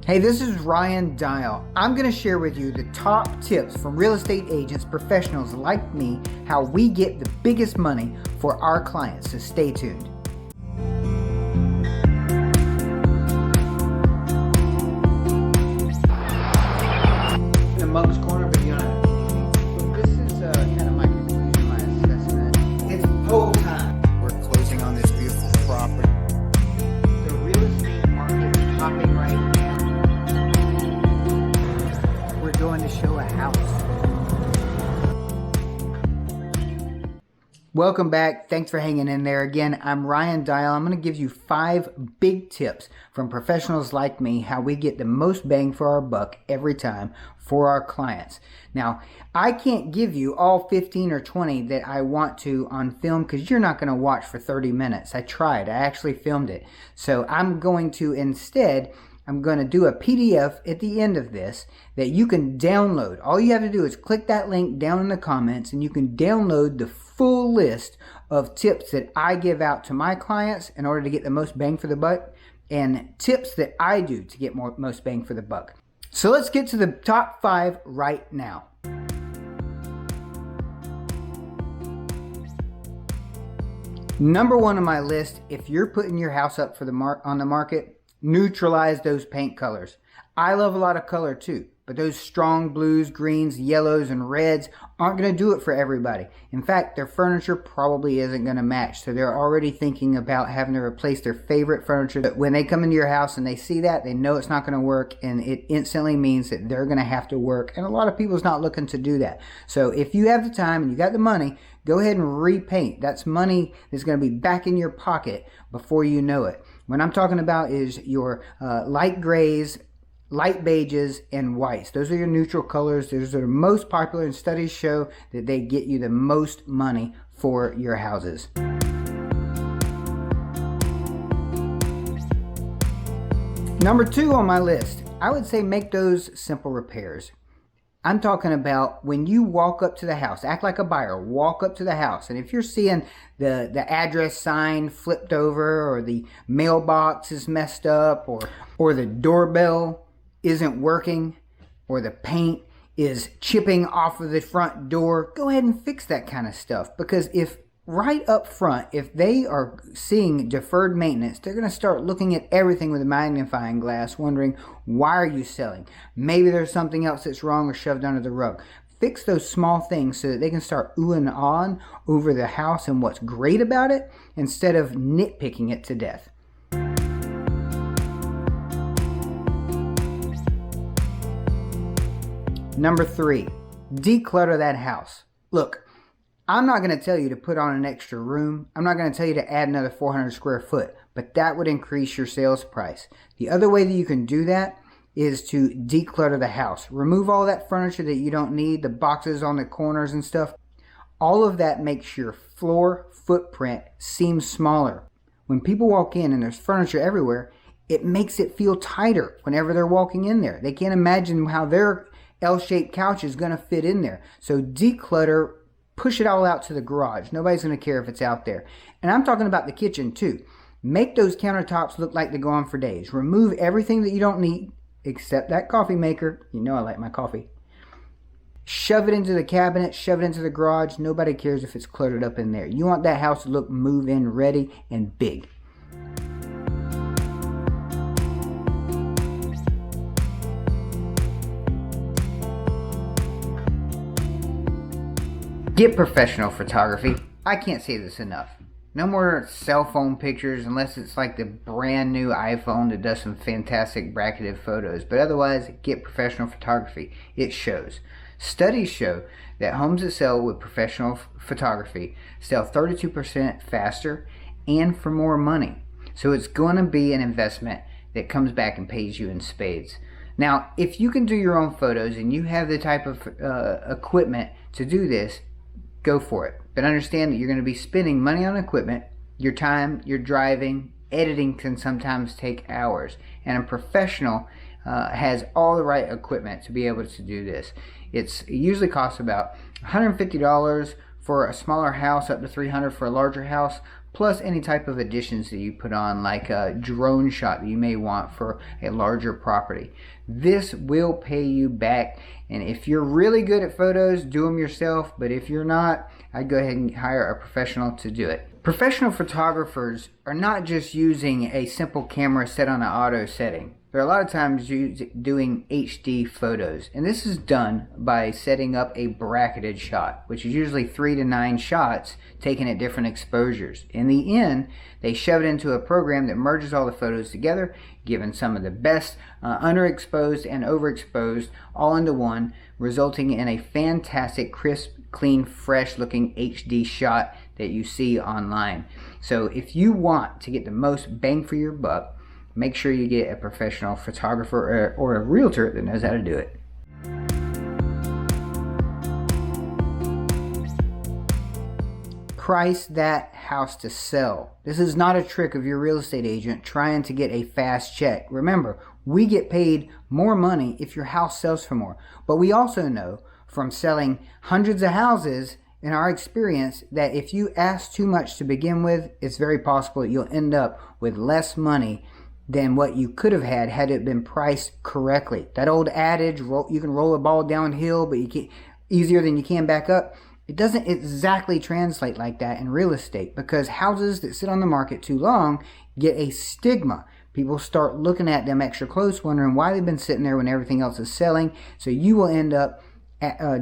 Hey, this is Ryan Dial. I'm going to share with you the top tips from real estate agents, professionals like me, how we get the biggest money for our clients. So stay tuned. In the Moncks corner, but you know, this is kind of my conclusion, my assessment. It's whole time. We're closing on this beautiful property. The real estate market is popping right now. We're going to show a house. Welcome back. Thanks for hanging in there. Again, I'm Ryan Dial. I'm going to give you 5 big tips from professionals like me, how we get the most bang for our buck every time for our clients. Now, I can't give you all 15 or 20 that I want to on film because you're not going to watch for 30 minutes. I tried. I actually filmed it. So I'm going to instead do a PDF at the end of this that you can download. All you have to do is click that link down in the comments and you can download the full list of tips that I give out to my clients in order to get the most bang for the buck and tips that I do to get most bang for the buck. So let's get to the top 5 right now. Number 1 on my list, if you're putting your house up for on the market, neutralize those paint colors. I love a lot of color too, but those strong blues, greens, yellows, and reds aren't going to do it for everybody. In fact, their furniture probably isn't going to match, so they're already thinking about having to replace their favorite furniture. But when they come into your house and they see that, they know it's not going to work, and it instantly means that they're going to have to work, and a lot of people's not looking to do that. So if you have the time and you got the money, go ahead and repaint. That's money that's going to be back in your pocket before you know it. What I'm talking about is your light grays, light beiges, and whites. Those are your neutral colors. Those are the most popular, and studies show that they get you the most money for your houses. Number 2 on my list, I would say make those simple repairs. I'm talking about when you walk up to the house, act like a buyer, walk up to the house. And if you're seeing the address sign flipped over, or the mailbox is messed up, or the doorbell isn't working, or the paint is chipping off of the front door, go ahead and fix that kind of stuff. Because if right up front, if they are seeing deferred maintenance, they're going to start looking at everything with a magnifying glass, wondering, why are you selling? Maybe there's something else that's wrong or shoved under the rug. Fix those small things so that they can start oohing and ahhing over the house and what's great about it, instead of nitpicking it to death. Number 3, declutter that house. Look, I'm not going to tell you to put on an extra room. I'm not going to tell you to add another 400 square foot, but that would increase your sales price. The other way that you can do that is to declutter the house. Remove all that furniture that you don't need, the boxes on the corners and stuff. All of that makes your floor footprint seem smaller. When people walk in and there's furniture everywhere, it makes it feel tighter whenever they're walking in there. They can't imagine how their L-shaped couch is going to fit in there. So declutter. Push it all out to the garage. Nobody's going to care if it's out there. And I'm talking about the kitchen too. Make those countertops look like they go on for days. Remove everything that you don't need except that coffee maker. You know I like my coffee. Shove it into the cabinet. Shove it into the garage. Nobody cares if it's cluttered up in there. You want that house to look move-in ready and big. Get professional photography. I can't say this enough. No more cell phone pictures unless it's like the brand new iPhone that does some fantastic bracketed photos. But otherwise, get professional photography. It shows. Studies show that homes that sell with professional photography sell 32% faster and for more money. So it's going to be an investment that comes back and pays you in spades. Now, if you can do your own photos and you have the type of equipment to do this, go for it. But understand that you're going to be spending money on equipment, your time, your driving, editing can sometimes take hours. And a professional has all the right equipment to be able to do this. It usually costs about $150 for a smaller house, up to $300 for a larger house. plus any type of additions that you put on, like a drone shot that you may want for a larger property. This will pay you back, and if you're really good at photos, do them yourself, but if you're not, I'd go ahead and hire a professional to do it. Professional photographers are not just using a simple camera set on an auto setting. They're a lot of times doing HD photos, and this is done by setting up a bracketed shot, which is usually 3 to 9 shots taken at different exposures. In the end, they shove it into a program that merges all the photos together, giving some of the best underexposed and overexposed all into one, resulting in a fantastic, crisp, clean, fresh looking HD shot that you see online. So if you want to get the most bang for your buck, make sure you get a professional photographer or a realtor that knows how to do it. Price that house to sell. This is not a trick of your real estate agent trying to get a fast check. Remember, we get paid more money if your house sells for more. But we also know from selling hundreds of houses in our experience that if you ask too much to begin with, it's very possible that you'll end up with less money than what you could have had it been priced correctly. That old adage, you can roll a ball downhill, but you can't easier than you can back up. It doesn't exactly translate like that in real estate, because houses that sit on the market too long get a stigma. People start looking at them extra close, wondering why they've been sitting there when everything else is selling. So you will end up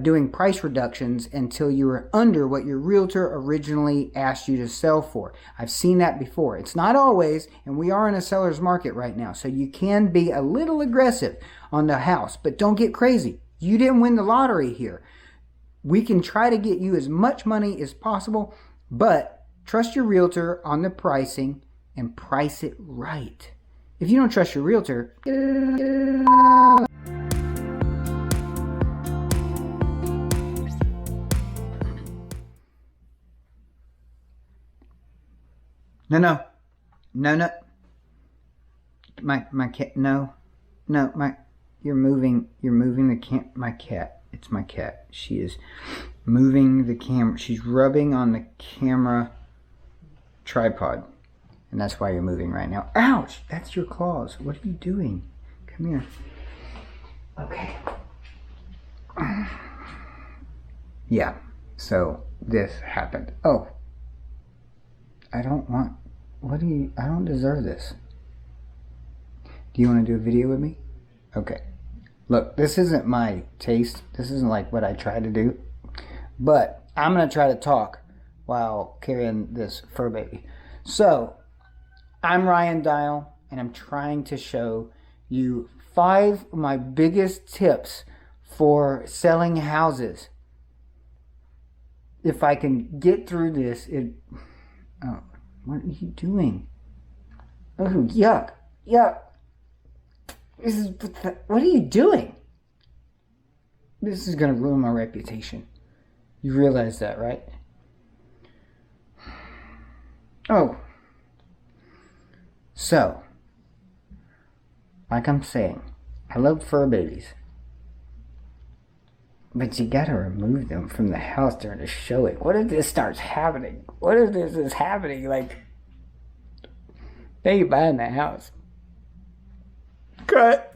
doing price reductions until you are under what your realtor originally asked you to sell for. I've seen that before. It's not always, and we are in a seller's market right now, so you can be a little aggressive on the house, but don't get crazy. You didn't win the lottery here. We can try to get you as much money as possible, but trust your realtor on the pricing and price it right. If you don't trust your realtor, No. My cat. No. You're moving my cat. It's my cat. She is moving the camera. She's rubbing on the camera tripod, and that's why you're moving right now. Ouch! That's your claws. What are you doing? Come here. Okay. Yeah. So this happened. Oh. I don't deserve this. Do you want to do a video with me? Okay. Look, this isn't my taste. This isn't like what I try to do. But I'm going to try to talk while carrying this fur baby. So, I'm Ryan Dial, and I'm trying to show you 5 of my biggest tips for selling houses. If I can get through this, oh, what are you doing? Oh, yuck. What are you doing? This is going to ruin my reputation. You realize that, right? Oh. So, like I'm saying, I love fur babies. But you gotta remove them from the house during the showing. What if this starts happening? What if this is happening? Like, they buying the house. Cut.